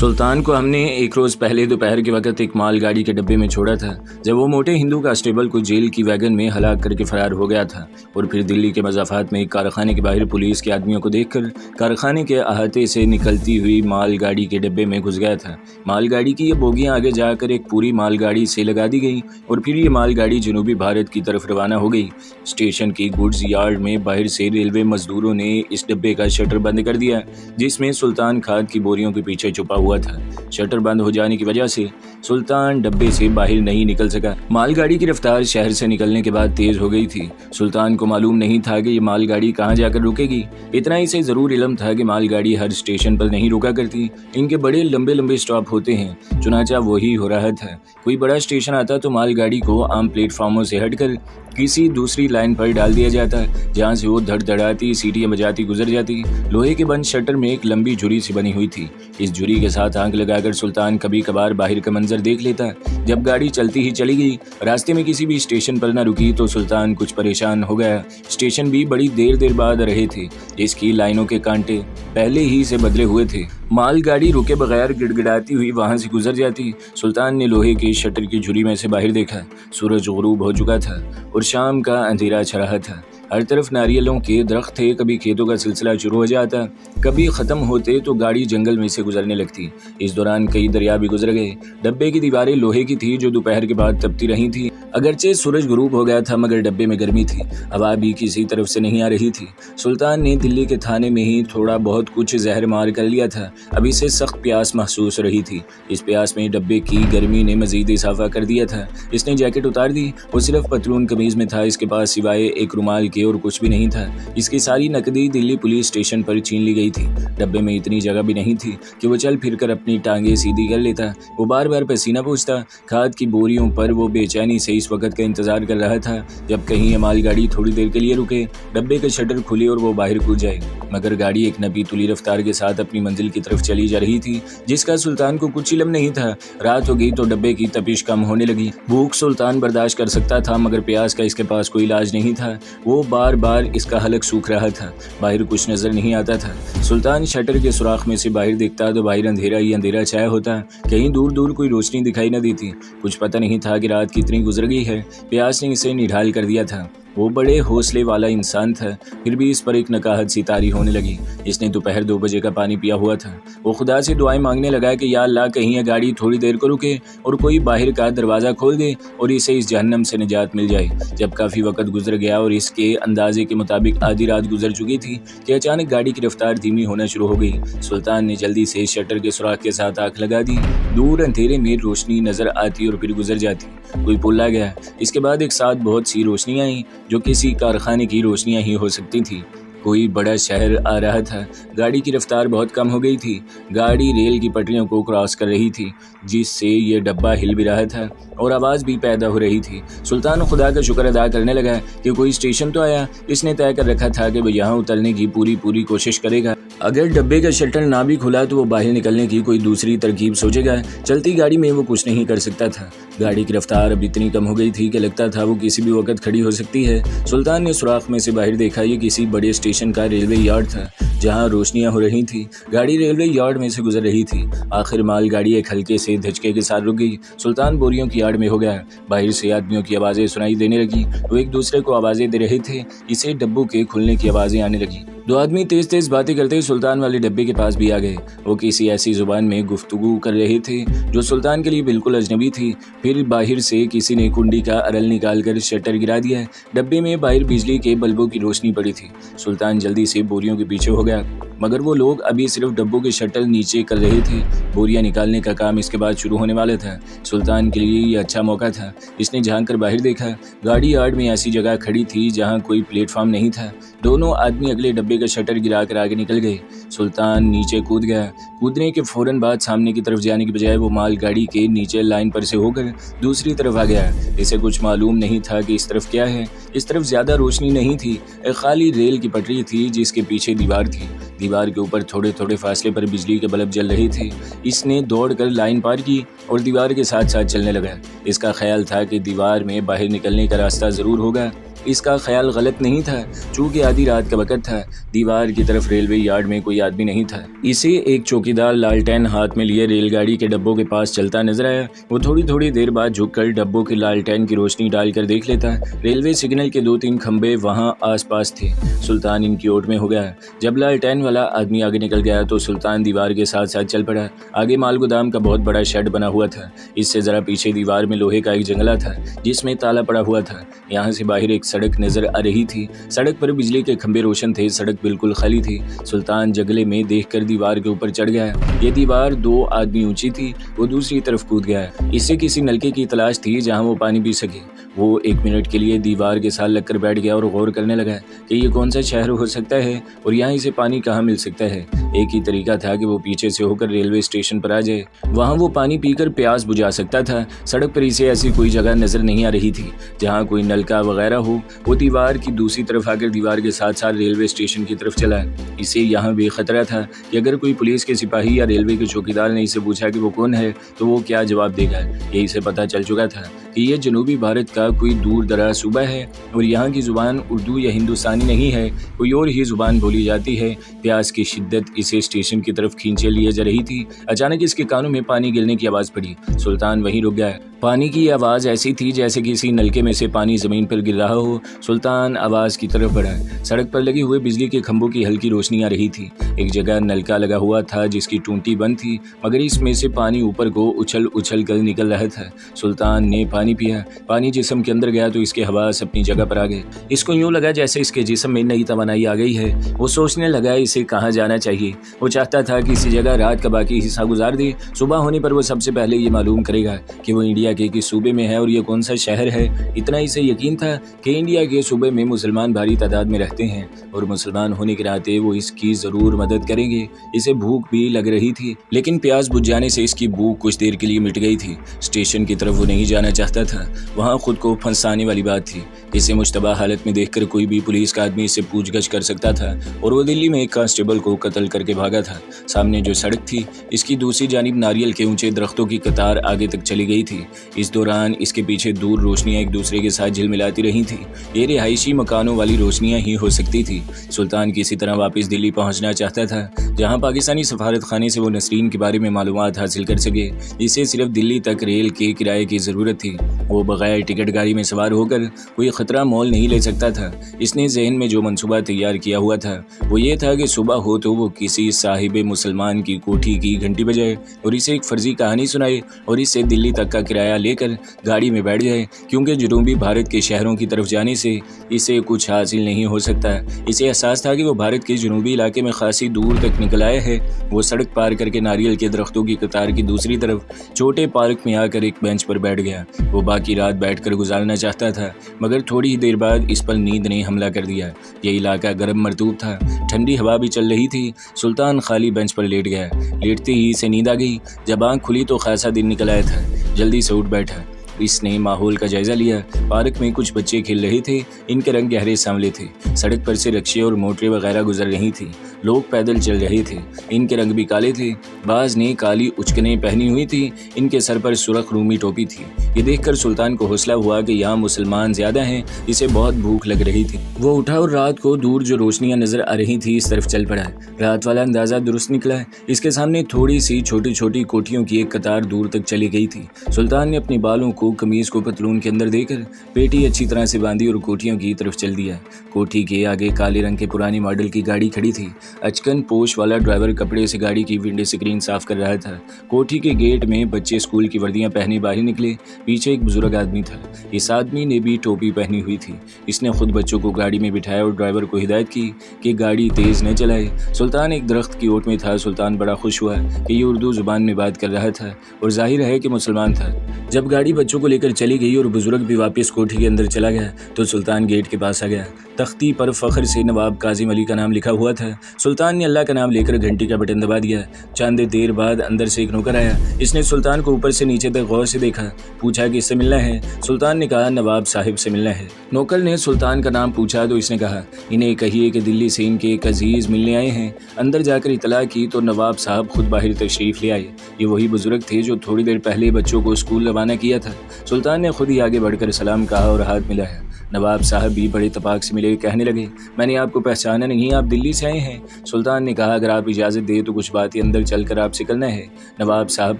सुल्तान को हमने एक रोज़ पहले दोपहर के वक्त एक मालगाड़ी के डब्बे में छोड़ा था, जब वो मोटे हिंदू कांस्टेबल को जेल की वैगन में हलाक करके फरार हो गया था। और फिर दिल्ली के मज़ाफ़ात में एक कारखाने के बाहर पुलिस के आदमियों को देखकर कारखाने के अहाते से निकलती हुई मालगाड़ी के डब्बे में घुस गया था। मालगाड़ी की ये बोगियाँ आगे जाकर एक पूरी मालगाड़ी से लगा दी गई और फिर ये मालगाड़ी जनूबी भारत की तरफ रवाना हो गई। स्टेशन की गुड्स यार्ड में बाहर से रेलवे मजदूरों ने इस डब्बे का शटर बंद कर दिया, जिसमें सुल्तान खाद की बोरियों के पीछे छुपा हुआ था। शटर बंद हो जाने की वजह से सुल्तान डब्बे से बाहर नहीं निकल सका। मालगाड़ी की रफ्तार शहर से निकलने के बाद तेज हो गई थी। सुल्तान को मालूम नहीं था कि ये मालगाड़ी कहाँ जाकर रुकेगी। इतना ही से जरूर इल्म था कि मालगाड़ी हर स्टेशन पर नहीं रुका करती, इनके बड़े लंबे लंबे स्टॉप होते हैं। चुनाचा वही हो रहा था। कोई बड़ा स्टेशन आता तो मालगाड़ी को आम प्लेटफॉर्मों से हटकर किसी दूसरी लाइन पर डाल दिया जाता, जहाँ से वो धड़धड़ाती सीटियां बजाती गुजर जाती। लोहे के बंद शटर में एक लंबी झुरी सी बनी हुई थी। इस झुरी के साथ आंख लगाकर सुल्तान कभी कभार बाहर का मंजर देख लेता। जब गाड़ी चलती ही चली गई, रास्ते में किसी भी स्टेशन पर न रुकी तो सुल्तान कुछ परेशान हो गया। स्टेशन भी बड़ी देर बाद रहे थे, जिसकी लाइनों के कांटे पहले ही से बदले हुए थे। मालगाड़ी रुके बगैर गिड़गिड़ाती हुई वहां से गुजर जाती। सुल्तान ने लोहे के शटर की झुरी में से बाहर देखा। सूरज गुरूब हो चुका था और शाम का अंधेरा छा रहा था। हर तरफ नारियलों के दरख्त थे। कभी खेतों का सिलसिला शुरू हो जाता, कभी ख़त्म होते तो गाड़ी जंगल में से गुजरने लगती। इस दौरान कई दरिया भी गुजर गए। डब्बे की दीवारें लोहे की थी, जो दोपहर के बाद तपती रही थी। अगरचे सूरज गुरूब हो गया था, मगर डब्बे में गर्मी थी। हवा भी किसी तरफ से नहीं आ रही थी। सुल्तान ने दिल्ली के थाने में ही थोड़ा बहुत कुछ जहर मार कर लिया था। अब इसे सख्त प्यास महसूस हो रही थी। इस प्यास में डब्बे की गर्मी ने मजीद इजाफा कर दिया था। इसने जैकेट उतार दी। वो सिर्फ पतलून कमीज में था। इसके पास सिवाय एक रुमाल के और कुछ भी नहीं था। इसकी सारी नकदी दिल्ली पुलिस स्टेशन पर छीन ली गई थी। डब्बे में इतनी जगह भी नहीं थी कि वो चल फिर कर अपनी टांगे सीधी कर लेता। वो बार बार पसीना पूछता। खाद की बोरियों पर वो बेचैनी से इस वक्त का इंतजार कर रहा था, जब कहीं ये मालगाड़ी थोड़ी देर के लिए रुके, डब्बे के शटर खुले और वो बाहर कूद जाए। मगर गाड़ी एक नबी तुली रफ्तार के साथ अपनी मंजिल की तरफ चली जा रही थी, जिसका सुल्तान को कुछ इल्म नहीं था। रात हो गई तो डब्बे की तपिश कम होने लगी। भूख सुल्तान बर्दाश्त कर सकता था, मगर प्यास का इसके पास कोई इलाज नहीं था। वो बार बार इसका हलक सूख रहा था। बाहर कुछ नजर नहीं आता था। सुल्तान शटर के सुराख में से बाहर देखता तो बाहर अंधेरा ही अंधेरा छाया होता। कहीं दूर दूर कोई रोशनी दिखाई न देती। कुछ पता नहीं था कि रात कितनी गुजर गई है। प्यास ने इसे निढाल कर दिया था। वो बड़े हौसले वाला इंसान था, फिर भी इस पर एक नकाहत सी तारी होने लगी। इसने दोपहर 2 बजे का पानी पिया हुआ था। वो खुदा से दुआएं मांगने लगा कि या अल्लाह, कहीं ये गाड़ी थोड़ी देर को रुके और कोई बाहर का दरवाज़ा खोल दे और इसे इस जहन्नम से निजात मिल जाए। जब काफ़ी वक्त गुजर गया और इसके अंदाजे के मुताबिक आधी रात गुजर चुकी थी कि अचानक गाड़ी की रफ्तार धीमी होना शुरू हो गई। सुल्तान ने जल्दी से शटर के सुराख के साथ आँख लगा दी। दूर अंधेरे में रोशनी नजर आती और फिर गुजर जाती। कोई पुल आ गया। इसके बाद एक साथ बहुत सी रोशनियाँ आई, जो किसी कारखाने की रोशनियां ही हो सकती थी। कोई बड़ा शहर आ रहा था। गाड़ी की रफ्तार बहुत कम हो गई थी। गाड़ी रेल की पटरियों को क्रॉस कर रही थी, जिससे ये डब्बा हिल भी रहा था और आवाज़ भी पैदा हो रही थी। सुल्तान खुदा का शुक्र अदा करने लगा कि कोई स्टेशन तो आया। इसने तय कर रखा था कि वो यहाँ उतरने की पूरी कोशिश करेगा। अगर डब्बे का शटर ना भी खुला तो वो बाहर निकलने की कोई दूसरी तरकीब सोचेगा। चलती गाड़ी में वो कुछ नहीं कर सकता था। गाड़ी की रफ्तार अब इतनी कम हो गई थी कि लगता था वो किसी भी वक्त खड़ी हो सकती है। सुल्तान ने सुराख में से बाहर देखा। ये किसी बड़े स्टेशन का रेलवे यार्ड था, जहां रोशनियां हो रही थी। गाड़ी रेलवे यार्ड में से गुजर रही थी। आखिर मालगाड़ी एक हल्के से धचके के साथ रुक गई। सुल्तान बोरियों की यार्ड में हो गया। बाहर से आदमियों की आवाज़ें सुनाई देने लगी। वो एक दूसरे को आवाज़ें दे रहे थे। इसे डब्बों के खुलने की आवाज़ें आने लगी। 2 आदमी तेज तेज बातें करते सुल्तान वाले डब्बे के पास भी आ गए। वो किसी ऐसी जुबान में गुफ्तगू कर रहे थे जो सुल्तान के लिए बिल्कुल अजनबी थी। फिर बाहर से किसी ने कुंडी का अरल निकालकर शटर गिरा दिया। डब्बे में बाहर बिजली के बल्बों की रोशनी पड़ी थी। सुल्तान जल्दी से बोरियों के पीछे हो गया, मगर वो लोग अभी सिर्फ डब्बों के शटर नीचे कर रहे थे। बोरियां निकालने का काम इसके बाद शुरू होने वाला था। सुल्तान के लिए ये अच्छा मौका था। इसने झांक कर बाहर देखा। गाड़ी यार्ड में ऐसी जगह खड़ी थी जहां कोई प्लेटफॉर्म नहीं था। दोनों आदमी अगले डब्बे का शटर गिरा कर आगे निकल गए। सुल्तान नीचे कूद गया। कूदने के फौरन बाद सामने की तरफ जाने की बजाय वो मालगाड़ी के नीचे लाइन पर से होकर दूसरी तरफ आ गया। इसे कुछ मालूम नहीं था कि इस तरफ क्या है। इस तरफ ज्यादा रोशनी नहीं थी। एक खाली रेल की पटरी थी, जिसके पीछे दीवार थी। दीवार के ऊपर थोड़े थोड़े फासले पर बिजली के बल्ब जल रहे थे। इसने दौड़कर लाइन पार की और दीवार के साथ साथ चलने लगा। इसका ख्याल था कि दीवार में बाहर निकलने का रास्ता जरूर होगा। इसका ख्याल गलत नहीं था, चूँकि आधी रात का वक्त था। दीवार की तरफ रेलवे यार्ड में कोई आदमी नहीं था। इसे एक चौकीदार लालटेन हाथ में लिए रेलगाड़ी के डब्बों के पास चलता नजर आया। वो थोड़ी थोड़ी देर बाद झुककर डब्बों की लालटेन की रोशनी डालकर देख लेता। रेलवे सिग्नल के 2-3 खंबे वहां आसपास थे। सुल्तान इनकी ओट में हो गया। जब लालटेन वाला आदमी आगे निकल गया तो सुल्तान दीवार के साथ साथ चल पड़ा। आगे माल गोदाम का बहुत बड़ा शेड बना हुआ था। इससे जरा पीछे दीवार में लोहे का एक जंगला था जिसमें ताला पड़ा हुआ था। यहाँ से बाहर एक सड़क नजर आ रही थी। सड़क पर बिजली के खंबे रोशन थे। सड़क बिल्कुल खाली थी। सुल्तान जंगले में देखकर दीवार के ऊपर चढ़ गया। ये दीवार 2 आदमी ऊंची थी। वो दूसरी तरफ कूद गया। इससे किसी नलके की तलाश थी जहां वो पानी पी सके। वो 1 मिनट के लिए दीवार के साथ लगकर बैठ गया और गौर करने लगा कि ये कौन सा शहर हो सकता है और यहाँ इसे पानी कहाँ मिल सकता है। एक ही तरीका था कि वो पीछे से होकर रेलवे स्टेशन पर आ जाए। वहाँ वो पानी पीकर प्यास बुझा सकता था। सड़क पर इसे ऐसी कोई जगह नजर नहीं आ रही थी जहाँ कोई नलका वगैरह हो। वो दीवार की दूसरी तरफ आकर दीवार के साथ साथ रेलवे स्टेशन की तरफ चला। इसे यहाँ बेखतरा था कि अगर कोई पुलिस के सिपाही या रेलवे के चौकीदार ने इसे पूछा कि वो कौन है तो वो क्या जवाब देगा। यही से पता चल चुका था कि यह जनूबी भारत का कोई दूर दराज सूबा है और यहाँ की जुबान उर्दू या हिंदुस्तानी नहीं है, कोई और ही जुबान बोली जाती है। प्यास की शिद्दत इसे स्टेशन की तरफ खींचे लिए जा रही थी। अचानक इसके कानों में पानी गिरने की आवाज़ पड़ी। सुल्तान वहीं रुक गया। पानी की आवाज़ ऐसी थी जैसे किसी नलके में से पानी ज़मीन पर गिर रहा हो। सुल्तान आवाज़ की तरफ बढ़ा। सड़क पर लगे हुए बिजली के खंभों की हल्की रोशनी आ रही थी। एक जगह नलका लगा हुआ था जिसकी टूंटी बंद थी, मगर इसमें से पानी ऊपर को उछल उछल कर निकल रहा था। सुल्तान ने पानी पिया। पानी जिस्म के अंदर गया तो इसके हवास अपनी जगह पर आ गए। इसको यूँ लगा जैसे इसके जिस्म में नई तवानाई आ गई है। वो सोचने लगा इसे कहाँ जाना चाहिए। वो चाहता था कि इसी जगह रात का बाकी हिस्सा गुजार दे। सुबह होने पर वो सबसे पहले ये मालूम करेगा कि वो इंडिया के किस सूबे में है और ये कौन सा शहर है। इतना इसे यकीन था कि इंडिया के सूबे में मुसलमान भारी तादाद में रहते हैं और मुसलमान होने के नाते वो इसकी ज़रूर मदद करेंगे। इसे भूख भी लग रही थी, लेकिन प्यास बुझ जाने से इसकी भूख कुछ देर के लिए मिट गई थी। स्टेशन की तरफ वो नहीं जाना चाहता था। वहाँ खुद को फंसाने वाली बात थी। इसे मुश्तबा हालत में देखकर कोई भी पुलिस का आदमी इससे पूछगछ कर सकता था और वो दिल्ली में एक कांस्टेबल को कत्ल करके भागा था। सामने जो सड़क थी इसकी दूसरी जानिब नारियल के ऊंचे दरख्तों की कतार आगे तक चली गई थी। इस दौरान इसके पीछे दूर रोशनियां एक दूसरे के साथ झिलमिलाती रही थी। ये रिहायशी मकानों वाली रोशनियां ही हो सकती थी। सुल्तान किसी तरह वापस दिल्ली पहुंचना चाहता था जहां पाकिस्तानी सफारत खाने से वो नसरीन के बारे में मालूमात हासिल कर सके। इसे सिर्फ दिल्ली तक रेल के किराए की ज़रूरत थी। वो बगैर टिकट गाड़ी में सवार होकर कोई ख़तरा मोल नहीं ले सकता था। इसने जहन में जो मंसूबा तैयार किया हुआ था वो ये था कि सुबह हो तो वो किसी साहिब मुसलमान की कोठी की घंटी बजाए और इसे एक फर्जी कहानी सुनाए और इससे दिल्ली तक का किराया लेकर गाड़ी में बैठ जाए, क्योंकि जनूबी भारत के शहरों की तरफ जाने से इसे कुछ हासिल नहीं हो सकता। इसे एहसास था कि वो भारत के जनूबी इलाके में खासी दूर तक निकल आया है। वो सड़क पार करके नारियल के दरख्तों की कतार की दूसरी तरफ छोटे पार्क में आकर एक बेंच पर बैठ गया। वो बाकी रात बैठकर गुजारना चाहता था, मगर थोड़ी ही देर बाद इस पर नींद ने हमला कर दिया। ये इलाका गर्म मरतूब था, ठंडी हवा भी चल रही थी। सुल्तान खाली बेंच पर लेट गया। लेटते ही इसे नींद आ गई। जब आँख खुली तो खासा दिन निकल आया था। जल्दी से उठ बैठा। इसने माहौल का जायजा लिया। पार्क में कुछ बच्चे खेल रहे थे। इनके रंग गहरे सांवले थे। सड़क पर से रिक्शे और मोटरें वगैरह गुजर रही थी। लोग पैदल चल रहे थे। इनके रंग भी काले थे। बाज ने काली उचकनें पहनी हुई थी। इनके सर पर सुर्ख रूमी टोपी थी। ये देखकर सुल्तान को हौसला हुआ कि यहाँ मुसलमान ज्यादा हैं। इसे बहुत भूख लग रही थी। वो उठा और रात को दूर जो रोशनियां नजर आ रही थी इस तरफ चल पड़ा। रात वाला अंदाजा दुरुस्त निकला। इसके सामने थोड़ी सी छोटी छोटी कोठियों की एक कतार दूर तक चली गई थी। सुल्तान ने अपने बालों को कमीज को पतलून के अंदर देकर पेटी अच्छी तरह से बांधी और कोठियों की तरफ चल दिया। कोठी के आगे काले रंग के पुरानी मॉडल की गाड़ी खड़ी थी। अचकन पोश वाला ड्राइवर कपड़े से गाड़ी की विंडो स्क्रीन साफ कर रहा था। कोठी के गेट में बच्चे स्कूल की वर्दियां पहने बाहर निकले। पीछे एक बुजुर्ग आदमी था। इस आदमी ने भी टोपी पहनी हुई थी। इसने खुद बच्चों को गाड़ी में बिठाया और ड्राइवर को हिदायत की कि गाड़ी तेज न चलाए। सुल्तान एक दरख्त की ओट में था। सुल्तान बड़ा खुश हुआ कि ये उर्दू जुबान में बात कर रहा था और जाहिर है कि मुसलमान था। जब गाड़ी बच्चों को लेकर चली गई और बुजुर्ग भी वापस कोठी के अंदर चला गया तो सुल्तान गेट के पास आ गया। तख्ती पर फख्र से नवाब काजिम अली का नाम लिखा हुआ था। सुल्तान ने अल्लाह का नाम लेकर घंटी का बटन दबा दिया। चंद देर बाद अंदर से एक नौकर आया। इसने सुल्तान को ऊपर से नीचे तक गौर से देखा। पूछा कि इससे मिलना है। सुल्तान ने कहा नवाब साहिब से मिलना है। नौकर ने सुल्तान का नाम पूछा तो इसने कहा इन्हें कहिए कि दिल्ली से इनके एक अजीज मिलने आए हैं। अंदर जाकर इतला की तो नवाब साहब खुद बाहर तशरीफ ले आए। ये वही बुजुर्ग थे जो थोड़ी देर पहले बच्चों को स्कूल रवाना किया था। सुल्तान ने खुद ही आगे बढ़कर सलाम कहा और हाथ मिलाया। नवाब साहब भी बड़े तपाक से मिले, कहने लगे, मैंने आपको पहचाना नहीं, आप दिल्ली से आए हैं। सुल्तान ने कहा, अगर आप इजाज़त दे तो कुछ बातें अंदर चलकर आपसे करना है। नवाब साहब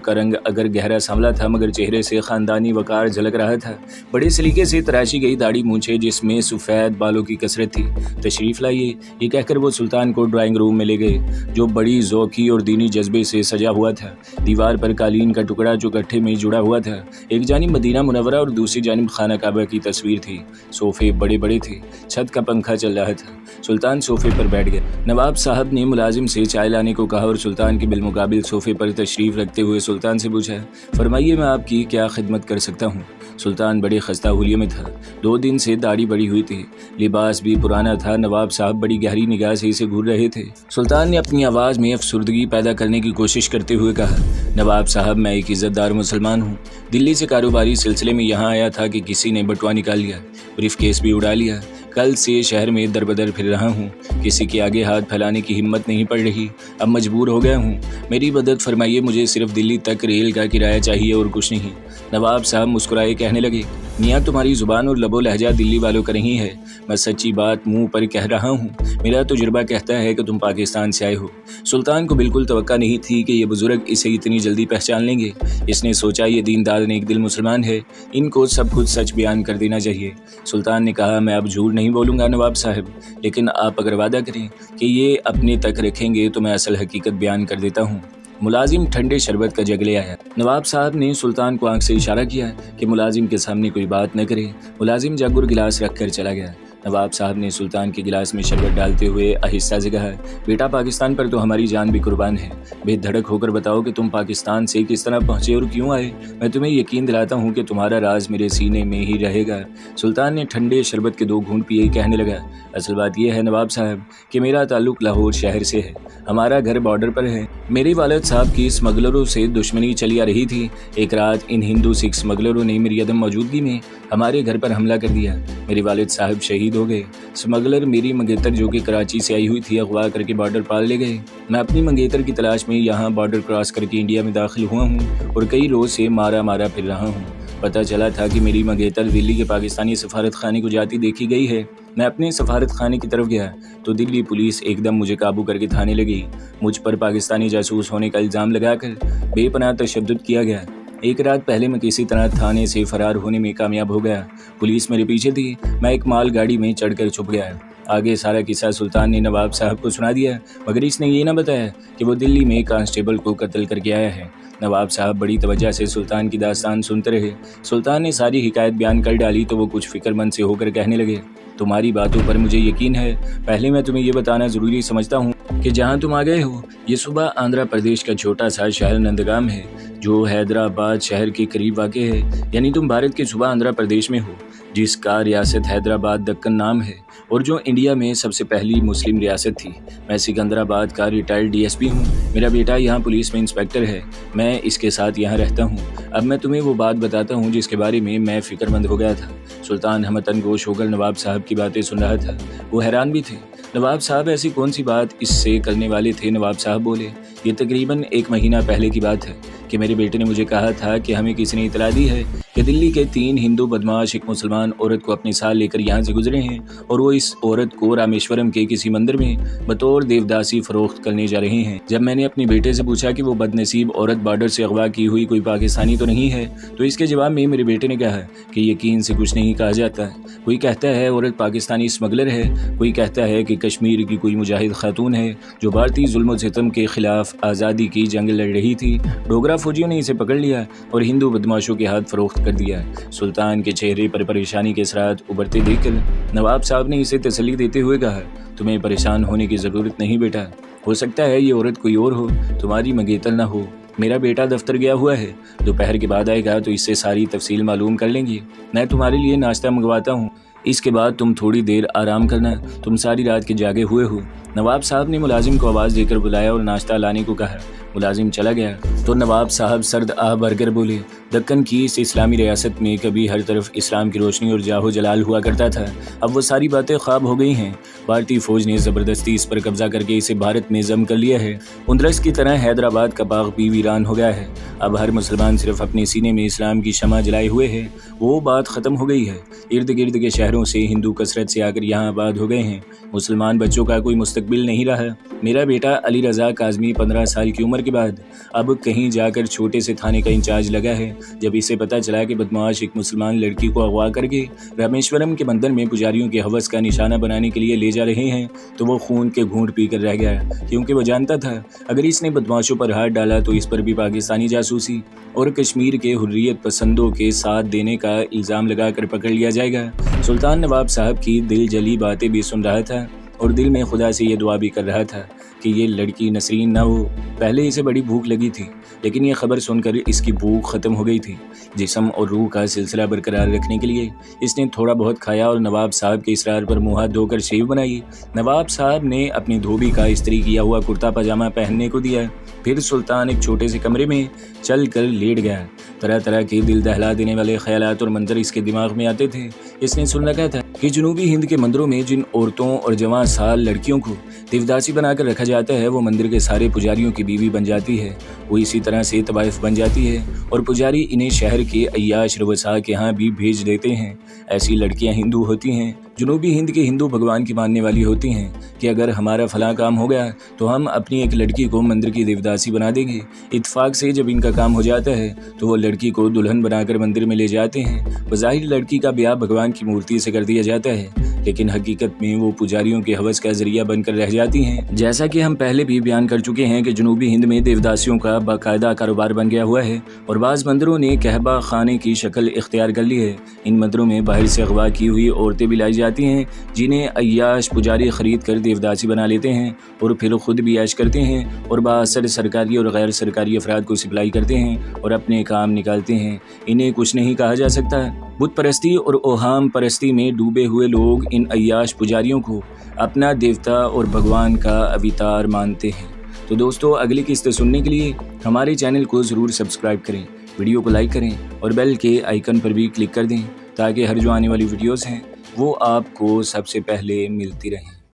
का रंग अगर गहरा सांवला था मगर चेहरे से ख़ानदानी वक़ार झलक रहा था। बड़े सलीके से तराशी गई दाढ़ी मूंछे जिसमें सफ़ेद बालों की कसरत थी। तशरीफ़ लाइए, ये कहकर वो सुल्तान को ड्राइंग रूम में ले गए, जो बड़ी ज़ौक़ी और दीनी जज्बे से सजा हुआ था। दीवार पर कालीन का टुकड़ा जो गट्ठे में जुड़ा हुआ था, एक जानिब मदीना मुनव्वरा और दूसरी जानिब खाना काबा की तस्वीर थी। सोफ़े बड़े बड़े थे, छत का पंखा चल रहा था। सुल्तान सोफ़े पर बैठ गए। नवाब साहब ने मुलाजिम से चाय लाने को कहा और सुल्तान के बिलमुकाबिल सोफ़े पर तशरीफ़ रखते हुए सुल्तान से पूछा, फरमाइए मैं आपकी क्या खिदमत कर सकता हूँ। सुल्तान बड़े खस्ता हुलिये में था, 2 दिन से दाढ़ी बड़ी हुई थी, लिबास भी पुराना था। नवाब साहब बड़ी गहरी निगाह से इसे घूर रहे थे। सुल्तान ने अपनी आवाज़ में अफसुर्दगी पैदा करने की कोशिश करते हुए कहा, नवाब साहब मैं एक इज़्ज़तदार मुसलमान हूँ, दिल्ली से कारोबारी सिलसिले में यहाँ आया था कि किसी ने बटुआ निकाल लिया, ब्रीफ केस भी उड़ा लिया। कल से शहर में दर बदर फिर रहा हूँ, किसी के आगे हाथ फैलाने की हिम्मत नहीं पड़ रही, अब मजबूर हो गया हूँ। मेरी मदद फरमाइए, मुझे सिर्फ दिल्ली तक रेल का किराया चाहिए और कुछ नहीं। नवाब साहब मुस्कुराए, कहने लगे, मियाँ तुम्हारी ज़ुबान और लबो लहजा दिल्ली वालों का नहीं है, मैं सच्ची बात मुंह पर कह रहा हूँ। मेरा तजुर्बा कहता है कि तुम पाकिस्तान से आए हो। सुल्तान को बिल्कुल तवक्का नहीं थी कि ये बुजुर्ग इसे इतनी जल्दी पहचान लेंगे। इसने सोचा ये दीनदार नेक दिल मुसलमान है, इनको सब कुछ सच बयान कर देना चाहिए। सुल्तान ने कहा, मैं अब झूठ नहीं बोलूँगा नवाब साहब, लेकिन आप अगर वादा करें कि ये अपने तक रखेंगे तो मैं असल हकीकत बयान कर देता हूँ। मुलाजिम ठंडे शरबत का जग ले आया। नवाब साहब ने सुल्तान को आंख से इशारा किया कि मुलाजिम के सामने कोई बात न करे। मुलाजिम जग और गिलास रख कर चला गया। नवाब साहब ने सुल्तान के गिलास में शरबत डालते हुए आहिस्ता से कहा, बेटा पाकिस्तान पर तो हमारी जान भी कुर्बान है, बेधड़क होकर बताओ कि तुम पाकिस्तान से किस तरह पहुँचे और क्यों आए। मैं तुम्हें यकीन दिलाता हूँ कि तुम्हारा राज मेरे सीने में ही रहेगा। सुल्तान ने ठंडे शरबत के 2 घूंट पिए, कहने लगा, असल बात यह है नवाब साहब कि मेरा ताल्लुक लाहौर शहर से है, हमारा घर बॉर्डर पर है। मेरे वालिद साहब की स्मगलरों से दुश्मनी चली आ रही थी। एक रात इन हिंदू सिख स्मगलरों ने मेरी अदम मौजूदगी में हमारे घर पर हमला कर दिया। मेरे वालिद साहब शहीद हो गए। स्मगलर मेरी मंगेतर जो कि कराची से आई हुई थी अगवा करके बॉर्डर पार ले गए। मैं अपनी मंगेतर की तलाश में यहाँ बॉर्डर क्रॉस करके इंडिया में दाखिल हुआ हूँ और कई रोज से मारा फिर रहा हूँ। पता चला था कि मेरी मंगेतर दिल्ली के पाकिस्तानी सफारत खाने को जाती देखी गई है। मैं अपने सफारत खाने की तरफ गया तो दिल्ली पुलिस एकदम मुझे काबू करके थाने लगी। मुझ पर पाकिस्तानी जासूस होने का इल्ज़ाम लगाकर बेपनाह तशद्दुद किया गया। एक रात पहले मैं किसी तरह थाने से फरार होने में कामयाब हो गया। पुलिस मेरे पीछे थी, मैं एक माल गाड़ी में चढ़कर छुप गया। आगे सारा किस्सा सुल्तान ने नवाब साहब को सुना दिया, मगर इसने ये ना बताया कि वो दिल्ली में कांस्टेबल को कत्ल करके आया है। नवाब साहब बड़ी तवज्जो से सुल्तान की दास्तान सुनते रहे। सुल्तान ने सारी हिकायत बयान कर डाली तो वो कुछ फिक्रमंद से होकर कहने लगे, तुम्हारी बातों पर मुझे यकीन है। पहले मैं तुम्हें ये बताना ज़रूरी समझता हूँ कि जहाँ तुम आ गए हो ये सूबा आंध्र प्रदेश का छोटा सा शहर नंदगाम है, जो हैदराबाद शहर के करीब वाक़ है। यानी तुम भारत के सूबा आंध्र प्रदेश में हो, जिसका रियासत हैदराबाद दक्कन नाम है और जो इंडिया में सबसे पहली मुस्लिम रियासत थी। मैं सिकंदराबाद का रिटायर्ड डीएसपी हूँ। मेरा बेटा यहाँ पुलिस में इंस्पेक्टर है, मैं इसके साथ यहाँ रहता हूँ। अब मैं तुम्हें वो बात बताता हूँ जिसके बारे में मैं फ़िक्रमंद हो गया था। सुल्तान हमतन गोश होकर नवाब साहब की बातें सुन रहा था। वो हैरान भी थे। नवाब साहब ऐसी कौन सी बात इससे करने वाले थे। नवाब साहब बोले, ये तकरीबन 1 महीना पहले की बात है कि मेरे बेटे ने मुझे कहा था कि हमें किसी ने इतला दी है कि दिल्ली के 3 हिंदू बदमाश एक मुसलमान औरत को अपने साथ लेकर यहाँ से गुजरे हैं और वो इस औरत को रामेश्वरम के किसी मंदिर में बतौर देवदासी फरोख्त करने जा रहे हैं। जब मैंने अपने बेटे से पूछा कि वो बदनसीब औरत बॉर्डर से अगवा की हुई कोई पाकिस्तानी तो नहीं है, तो इसके जवाब में मेरे बेटे ने कहा कि यकीन से कुछ नहीं कहा जाता। कोई कहता है औरत पाकिस्तानी स्मगलर है, कोई कहता है कि कश्मीर की कोई मुजाहिद खातून है जो भारतीय जुल्म सितम के खिलाफ आज़ादी की जंग लड़ रही थी। डोगरा फौजियों ने इसे पकड़ लिया और हिंदू बदमाशों के हाथ फरोख्त कर दिया। सुल्तान के चेहरे पर परेशानी के असरात उभरते देखकर नवाब साहब ने इसे तसल्ली देते हुए कहा, तुम्हें परेशान होने की ज़रूरत नहीं बेटा, हो सकता है ये औरत कोई और हो, तुम्हारी मंगेतर ना हो। मेरा बेटा दफ्तर गया हुआ है, दोपहर के बाद आएगा तो इससे सारी तफसील मालूम कर लेंगे। मैं तुम्हारे लिए नाश्ता मंगवाता हूँ, इसके बाद तुम थोड़ी देर आराम करना, तुम सारी रात के जागे हुए हो। नवाब साहब ने मुलाजिम को आवाज़ देकर बुलाया और नाश्ता लाने को कहा। मुलाजिम चला गया तो नवाब साहब सर्द आह भरकर बोले, दक्कन की इस इस्लामी रियासत में कभी हर तरफ इस्लाम की रोशनी और जाहो जलाल हुआ करता था। अब वो सारी बातें ख्वाब हो गई हैं। भारतीय फौज ने ज़बरदस्ती इस पर कब्जा करके इसे भारत में जम कर लिया है। उंदरस की तरह हैदराबाद का बाग भी वीरान हो गया है। अब हर मुसलमान सिर्फ अपने सीने में इस्लाम की शमा जलाए हुए है। वो बात ख़त्म हो गई है। इर्द गिर्द के शहरों से हिंदू कसरत से आकर यहाँ आबाद हो गए हैं। मुसलमान बच्चों का कोई मुस्तकबिल नहीं रहा। मेरा बेटा अली रज़ा काज़मी 15 साल की उम्र के बाद अब कहीं जाकर छोटे से थाने का इंचार्ज लगा है। जब इसे पता चला कि बदमाश एक मुसलमान लड़की को अगवा करके रामेश्वरम के मंदिर में पुजारियों के हवस का निशाना बनाने के लिए ले जा रहे हैं तो वो खून के घूंट पीकर रह गया, क्योंकि वो जानता था अगर इसने बदमाशों पर हाथ डाला तो इस पर भी पाकिस्तानी जासूसी और कश्मीर के हुर्रियत पसंदों के साथ देने का इल्ज़ाम लगाकर पकड़ लिया जाएगा। सुल्तान नवाब साहब की दिल जली बातें भी सुन रहा था और दिल में खुदा से ये दुआ भी कर रहा था कि ये लड़की नसरीन ना हो। पहले इसे बड़ी भूख लगी थी, लेकिन ये खबर सुनकर इसकी भूख ख़त्म हो गई थी। जिस्म और रूह का सिलसिला बरकरार रखने के लिए इसने थोड़ा बहुत खाया और नवाब साहब के इसरार पर मुँह हाथ धोकर शेव बनाई। नवाब साहब ने अपनी धोबी का इस्त्री किया हुआ कुर्ता पजामा पहनने को दिया। फिर सुल्तान एक छोटे से कमरे में चल कर लेट गया। तरह तरह के दिल दहला देने वाले ख्यालात और मंजर इसके दिमाग में आते थे। इसने सुन रखा था कि जनूबी हिंद के मंदिरों में जिन औरतों और जवां साल लड़कियों को देवदासी बनाकर रखा जाता है वो मंदिर के सारे पुजारियों की बीवी बन जाती है। वो इसी तरह से तवाइफ बन जाती है और पुजारी इन्हें शहर के अय्याश रवसा के यहाँ भी भेज देते हैं। ऐसी लड़कियाँ हिंदू होती हैं, जनूबी हिंद के हिंदू भगवान की मानने वाली होती हैं कि अगर हमारा फलां काम हो गया तो हम अपनी एक लड़की को मंदिर की देवदासी बना देंगे। इत्तेफाक से जब इनका काम हो जाता है तो वो लड़की को दुल्हन बनाकर मंदिर में ले जाते हैं। बज़ाहिर लड़की का ब्याह भगवान की मूर्ति से कर दिया जाता है, लेकिन हकीकत में वो पुजारियों के हवस का जरिया बनकर रह जाती हैं। जैसा कि हम पहले भी बयान कर चुके हैं कि जनूबी हिंद में देवदासियों का बाकायदा कारोबार बन गया हुआ है और बाज़ मंदिरों ने कहबा खाने की शक्ल इख्तियार कर ली है। इन मंदिरों में बाहर से अगवा की हुई औरतें भी लाई जाती हैं, जिन्हें अय्याश पुजारी खरीद कर देवदासी बना लेते हैं और फिर खुद भी ऐश करते हैं और बाअसर सरकारी और गैर सरकारी अफराद को सप्लाई करते हैं और अपने काम निकालते हैं। इन्हें कुछ नहीं कहा जा सकता। बुत परस्ती और ओहाम परस्ती में डूबे हुए लोग इन अय्याश पुजारियों को अपना देवता और भगवान का अवतार मानते हैं। तो दोस्तों, अगली किस्त सुनने के लिए हमारे चैनल को ज़रूर सब्सक्राइब करें, वीडियो को लाइक करें और बेल के आइकन पर भी क्लिक कर दें ताकि हर जो आने वाली वीडियोज़ हैं वो आपको सबसे पहले मिलती रहें।